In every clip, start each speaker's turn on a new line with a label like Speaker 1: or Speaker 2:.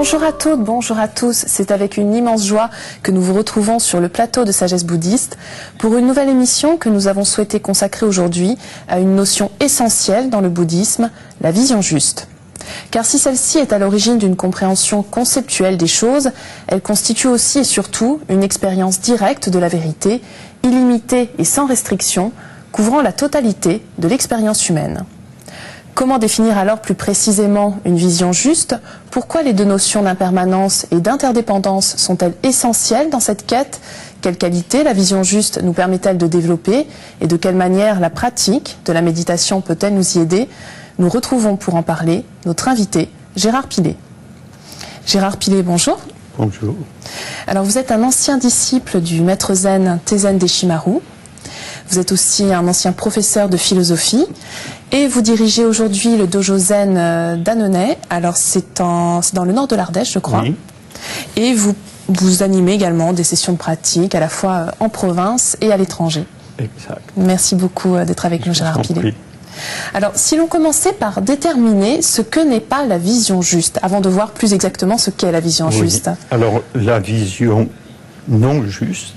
Speaker 1: Bonjour à toutes, bonjour à tous. C'est avec une immense joie que nous vous retrouvons sur le plateau de Sagesse Bouddhiste pour une nouvelle émission que nous avons souhaité consacrer aujourd'hui à une notion essentielle dans le bouddhisme, la vision juste. Car si celle-ci est à l'origine d'une compréhension conceptuelle des choses, elle constitue aussi et surtout une expérience directe de la vérité, illimitée et sans restriction, couvrant la totalité de l'expérience humaine. Comment définir alors plus précisément une vision juste? Pourquoi les deux notions d'impermanence et d'interdépendance sont-elles essentielles dans cette quête? Quelles qualités la vision juste nous permet-elle de développer? Et de quelle manière la pratique de la méditation peut-elle nous y aider? Nous retrouvons pour en parler notre invité, Gérard Pillet. Gérard Pillet, bonjour.
Speaker 2: Bonjour.
Speaker 1: Alors vous êtes un ancien disciple du maître zen Taizen Deshimaru. Vous êtes aussi un ancien professeur de philosophie et vous dirigez aujourd'hui le dojo zen d'Annonay. Alors c'est dans le nord de l'Ardèche, je crois.
Speaker 2: Oui.
Speaker 1: Et vous animez également des sessions de pratique à la fois en province et à l'étranger.
Speaker 2: Exact.
Speaker 1: Merci beaucoup d'être avec nous, Gérard Pillet. Alors, si l'on commençait par déterminer ce que n'est pas la vision juste, avant de voir plus exactement ce qu'est la vision juste.
Speaker 2: Alors, la vision non juste,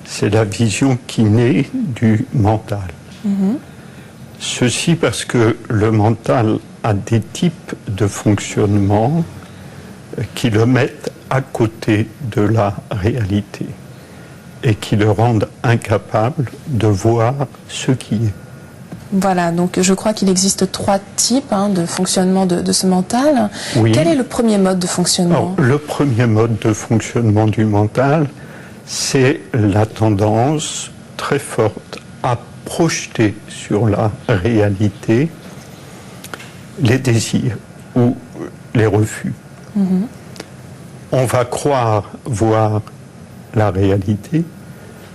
Speaker 2: c'est la vision qui naît du mental. Ceci parce que le mental a des types de fonctionnement qui le mettent à côté de la réalité et qui le rendent incapable de voir ce qui est.
Speaker 1: Voilà, donc je crois qu'il existe trois types de fonctionnement de ce mental.
Speaker 2: Oui.
Speaker 1: Quel est le premier mode de fonctionnement?
Speaker 2: Alors, le premier mode de fonctionnement du mental, c'est la tendance très forte à projeter sur la réalité les désirs ou les refus. On va croire voir la réalité,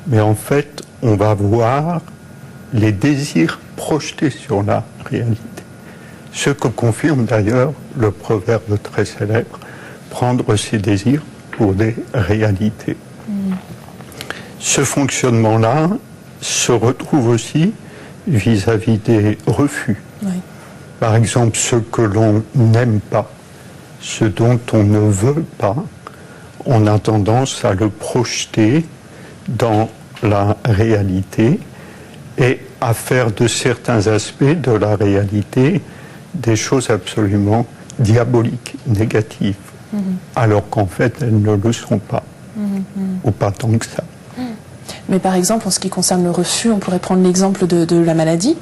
Speaker 2: mais en fait, on va voir les désirs projetés sur la réalité. Ce que confirme d'ailleurs le proverbe très célèbre, prendre ses désirs pour des réalités. Ce fonctionnement-là se retrouve aussi vis-à-vis des refus.
Speaker 1: Oui.
Speaker 2: Par exemple, ce que l'on n'aime pas, ce dont on ne veut pas, on a tendance à le projeter dans la réalité et à faire de certains aspects de la réalité des choses absolument diaboliques, négatives, alors qu'en fait elles ne le sont pas, ou pas tant que ça.
Speaker 1: Mais par exemple, en ce qui concerne le refus, on pourrait prendre l'exemple de la maladie.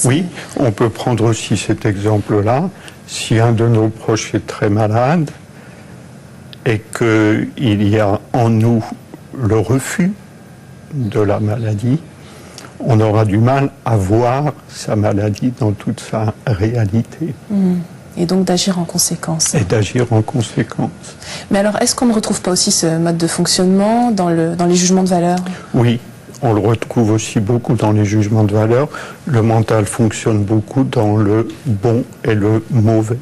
Speaker 2: Oui, on peut prendre aussi cet exemple-là. Si un de nos proches est très malade et qu'il y a en nous le refus de la maladie, on aura du mal à voir sa maladie dans toute sa réalité.
Speaker 1: Et donc d'agir en conséquence.
Speaker 2: Et d'agir en conséquence.
Speaker 1: Mais alors, est-ce qu'on ne retrouve pas aussi ce mode de fonctionnement dans les jugements de valeur?
Speaker 2: Oui, on le retrouve aussi beaucoup dans les jugements de valeur. Le mental fonctionne beaucoup dans le bon et le mauvais.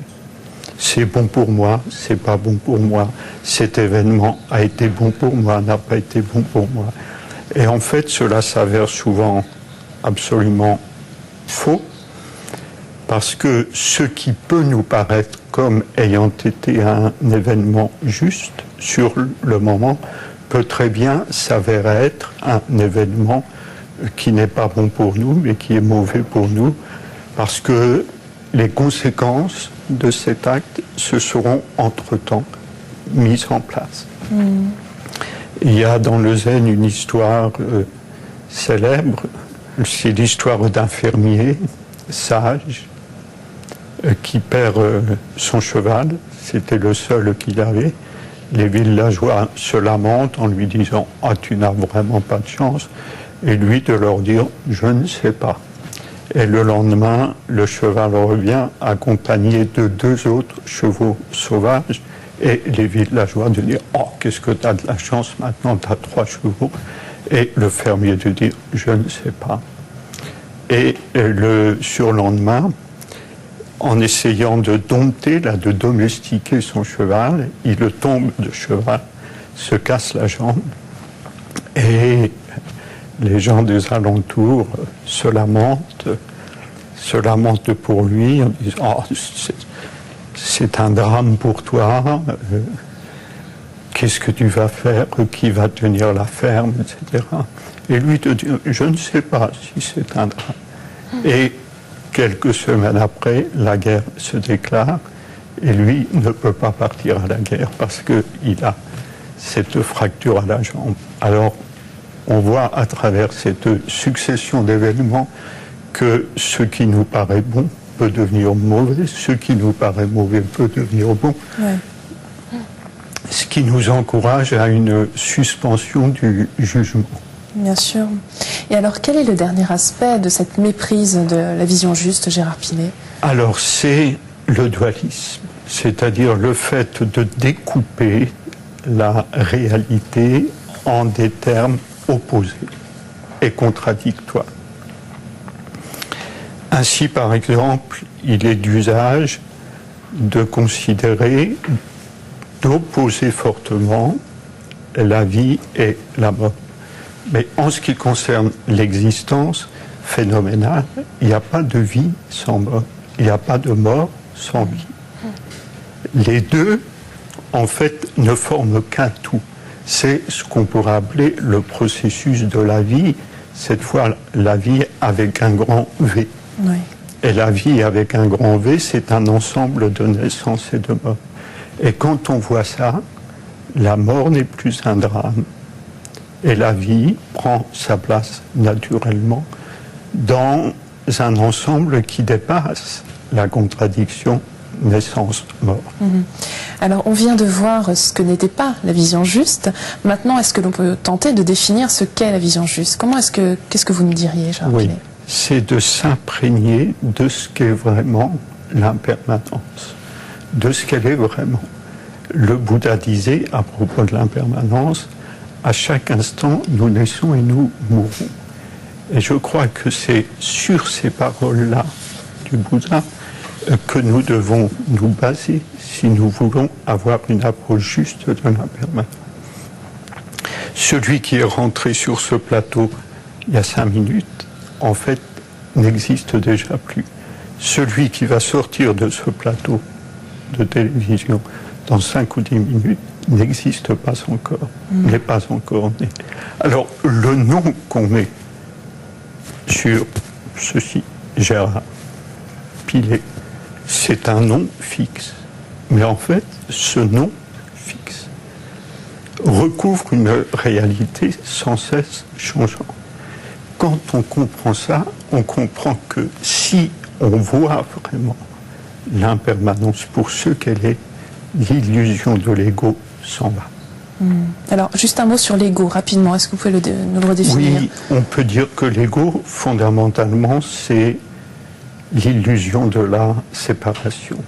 Speaker 2: C'est bon pour moi, c'est pas bon pour moi. Cet événement a été bon pour moi, n'a pas été bon pour moi. Et en fait, cela s'avère souvent absolument faux, parce que ce qui peut nous paraître comme ayant été un événement juste sur le moment peut très bien s'avérer être un événement qui n'est pas bon pour nous, mais qui est mauvais pour nous, parce que les conséquences de cet acte se seront entre-temps mises en place. Il y a dans le zen une histoire célèbre, c'est l'histoire d'un fermier sage qui perd son cheval, c'était le seul qu'il avait. Les villageois se lamentent en lui disant « Ah, tu n'as vraiment pas de chance », et lui de leur dire « Je ne sais pas ». Et le lendemain, le cheval revient accompagné de 2 autres chevaux sauvages, et les villageois de dire « Oh, qu'est-ce que tu as de la chance, maintenant tu as 3 chevaux ». Et le fermier de dire « Je ne sais pas ». Et le surlendemain, en essayant de dompter, de domestiquer son cheval, il tombe de cheval, se casse la jambe, et les gens des alentours se lamentent pour lui en disant « Oh, c'est un drame pour toi, qu'est-ce que tu vas faire, qui va tenir la ferme, etc. Et lui te dit, je ne sais pas si c'est un drame. Et quelques semaines après, la guerre se déclare et lui ne peut pas partir à la guerre parce qu'il a cette fracture à la jambe. Alors, on voit à travers cette succession d'événements que ce qui nous paraît bon peut devenir mauvais, ce qui nous paraît mauvais peut devenir bon, ce qui nous encourage à une suspension du jugement.
Speaker 1: Bien sûr. Et alors, quel est le dernier aspect de cette méprise de la vision juste, Gérard Pillet?
Speaker 2: Alors, c'est le dualisme, c'est-à-dire le fait de découper la réalité en des termes opposés et contradictoires. Ainsi, par exemple, il est d'usage de considérer, d'opposer fortement la vie et la mort. Mais en ce qui concerne l'existence phénoménale, il n'y a pas de vie sans mort, il n'y a pas de mort sans vie. Les deux, en fait, ne forment qu'un tout. C'est ce qu'on pourrait appeler le processus de la vie, cette fois la vie avec un grand V.
Speaker 1: Oui.
Speaker 2: Et la vie avec un grand V, c'est un ensemble de naissance et de mort. Et quand on voit ça, la mort n'est plus un drame. Et la vie prend sa place naturellement dans un ensemble qui dépasse la contradiction naissance-mort.
Speaker 1: Alors, on vient de voir ce que n'était pas la vision juste. Maintenant, est-ce que l'on peut tenter de définir ce qu'est la vision juste? Qu'est-ce que vous nous diriez, Gérard Pillet?
Speaker 2: C'est de s'imprégner de ce qu'est vraiment l'impermanence, de ce qu'elle est vraiment. Le Bouddha disait à propos de l'impermanence, à chaque instant, nous naissons et nous mourons. Et je crois que c'est sur ces paroles-là du Bouddha que nous devons nous baser si nous voulons avoir une approche juste de l'impermanence. Celui qui est rentré sur ce plateau il y a 5 minutes, en fait, n'existe déjà plus. Celui qui va sortir de ce plateau de télévision dans 5 ou 10 minutes n'existe pas encore, n'est pas encore né. Alors, le nom qu'on met sur ceci, Gérard Pillet, c'est un nom fixe. Mais en fait, ce nom fixe recouvre une réalité sans cesse changeante. Quand on comprend ça, on comprend que si on voit vraiment l'impermanence pour ce qu'elle est, l'illusion de l'ego s'en va.
Speaker 1: Alors, juste un mot sur l'ego, rapidement. Est-ce que vous pouvez nous le redéfinir?
Speaker 2: Oui, on peut dire que l'ego, fondamentalement, c'est l'illusion de la séparation.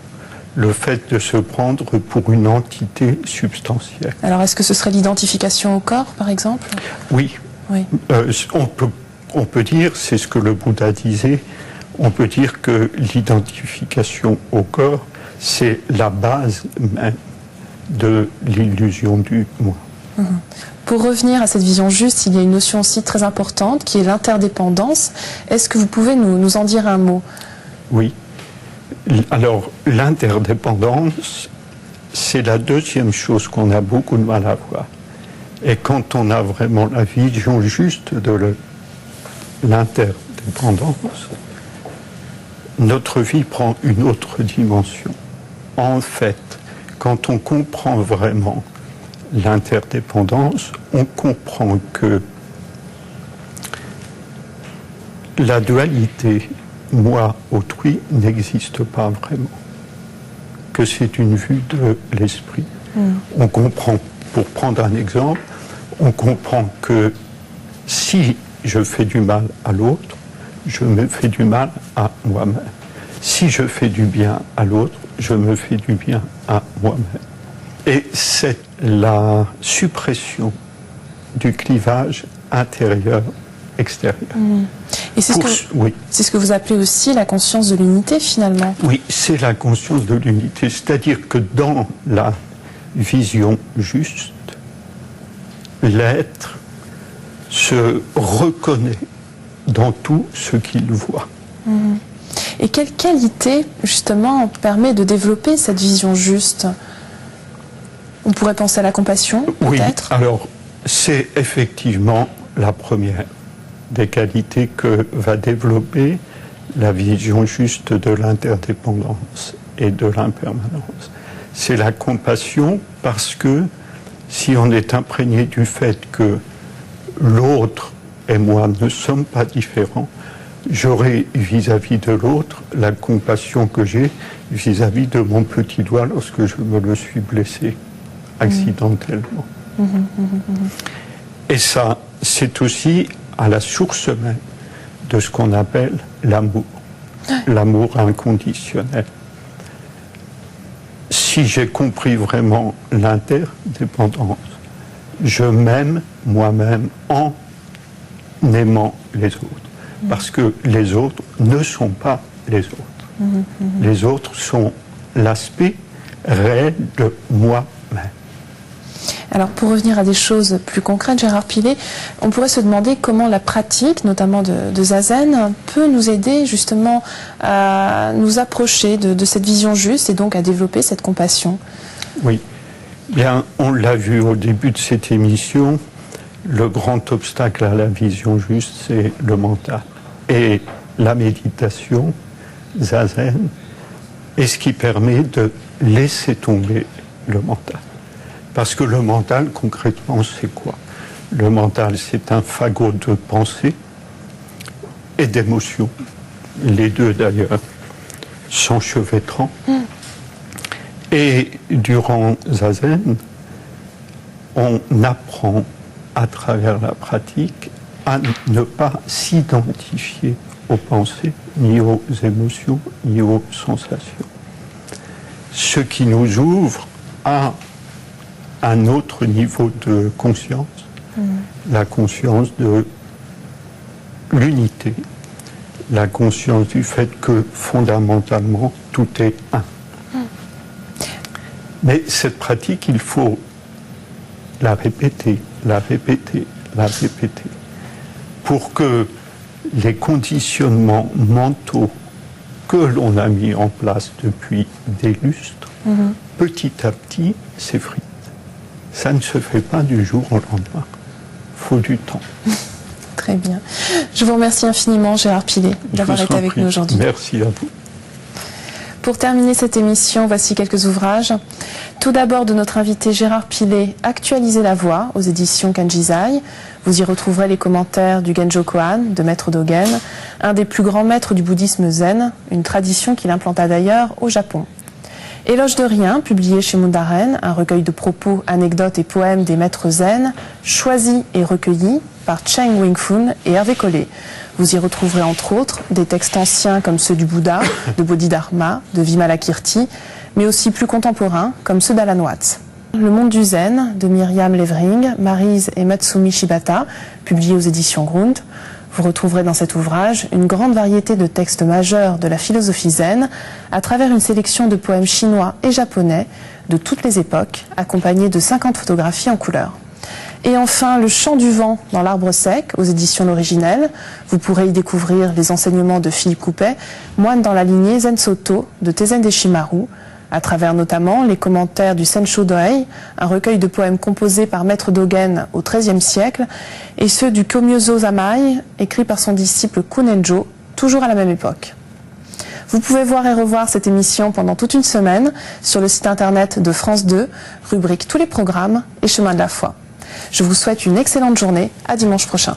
Speaker 2: Le fait de se prendre pour une entité substantielle.
Speaker 1: Alors, est-ce que ce serait l'identification au corps, par exemple?
Speaker 2: Oui. On peut dire, c'est ce que le Bouddha disait, on peut dire que l'identification au corps, c'est la base même de l'illusion du moi.
Speaker 1: Pour revenir à cette vision juste, il y a une notion aussi très importante qui est l'interdépendance. Est-ce que vous pouvez nous en dire un mot?
Speaker 2: Oui. Alors, l'interdépendance, c'est la deuxième chose qu'on a beaucoup de mal à voir. Et quand on a vraiment la vision juste de l'interdépendance, notre vie prend une autre dimension. En fait, quand on comprend vraiment l'interdépendance, on comprend que la dualité moi-autrui n'existe pas vraiment, que c'est une vue de l'esprit. On comprend, pour prendre un exemple, on comprend que si je fais du mal à l'autre, je me fais du mal à moi-même. Si je fais du bien à l'autre, je me fais du bien à moi-même. Et c'est la suppression du clivage intérieur-extérieur.
Speaker 1: Et c'est ce que vous appelez aussi la conscience de l'unité, finalement.
Speaker 2: Oui, c'est la conscience de l'unité. C'est-à-dire que dans la vision juste, l'être se reconnaît dans tout ce qu'il voit.
Speaker 1: Et quelle qualité, justement, permet de développer cette vision juste? On pourrait penser à la compassion, peut-être?
Speaker 2: Oui, alors c'est effectivement la première des qualités que va développer la vision juste de l'interdépendance et de l'impermanence. C'est la compassion, parce que si on est imprégné du fait que l'autre et moi ne sommes pas différents, j'aurai vis-à-vis de l'autre la compassion que j'ai vis-à-vis de mon petit doigt lorsque je me le suis blessé accidentellement. Et ça, c'est aussi à la source même de ce qu'on appelle l'amour, l'amour inconditionnel. Si j'ai compris vraiment l'interdépendance, je m'aime moi-même en aimant les autres, parce que les autres ne sont pas les autres. Les autres sont l'aspect réel de moi-même.
Speaker 1: Alors, pour revenir à des choses plus concrètes, Gérard Pillet, on pourrait se demander comment la pratique, notamment de Zazen, peut nous aider justement à nous approcher de cette vision juste et donc à développer cette compassion.
Speaker 2: Oui, bien, on l'a vu au début de cette émission, le grand obstacle à la vision juste, c'est le mental. Et la méditation, Zazen, est ce qui permet de laisser tomber le mental. Parce que le mental, concrètement, c'est quoi? Le mental, c'est un fagot de pensée et d'émotions. Les deux, d'ailleurs, s'enchevêtrant. Et durant Zazen, on apprend à travers la pratique à ne pas s'identifier aux pensées, ni aux émotions, ni aux sensations. Ce qui nous ouvre à un autre niveau de conscience, la conscience de l'unité, la conscience du fait que fondamentalement tout est un. Mais cette pratique, il faut la répéter, la répéter, la répéter, pour que les conditionnements mentaux que l'on a mis en place depuis des lustres, petit à petit s'effritent. Ça ne se fait pas du jour au lendemain. Il faut du temps.
Speaker 1: Très bien. Je vous remercie infiniment, Gérard Pillet, d'avoir été avec nous aujourd'hui.
Speaker 2: Merci à vous.
Speaker 1: Pour terminer cette émission, voici quelques ouvrages. Tout d'abord de notre invité Gérard Pillet, Actualiser la voix, aux éditions Kanjizai. Vous y retrouverez les commentaires du Genjo Koan, de Maître Dogen, un des plus grands maîtres du bouddhisme zen, une tradition qu'il implanta d'ailleurs au Japon. Éloge de rien, publié chez Mundaren, un recueil de propos, anecdotes et poèmes des maîtres zen, choisis et recueillis par Cheng Wing-Fun et Hervé Collet. Vous y retrouverez entre autres des textes anciens comme ceux du Bouddha, de Bodhidharma, de Vimalakirti, mais aussi plus contemporains comme ceux d'Alan Watts. Le monde du zen, de Myriam Levering, Maryse et Matsumi Shibata, publié aux éditions Grund. Vous retrouverez dans cet ouvrage une grande variété de textes majeurs de la philosophie zen, à travers une sélection de poèmes chinois et japonais de toutes les époques, accompagnés de 50 photographies en couleur. Et enfin, Le chant du vent dans l'arbre sec, aux éditions L'Originel. Vous pourrez y découvrir les enseignements de Philippe Coupet, moine dans la lignée Zen Soto de Tezen Deshimaru, à travers notamment les commentaires du Sensho Dohei, un recueil de poèmes composés par Maître Dogen au XIIIe siècle, et ceux du Komyozo Zamai, écrit par son disciple Kunenjo, toujours à la même époque. Vous pouvez voir et revoir cette émission pendant toute une semaine sur le site internet de France 2, rubrique Tous les programmes et Chemin de la foi. Je vous souhaite une excellente journée, à dimanche prochain.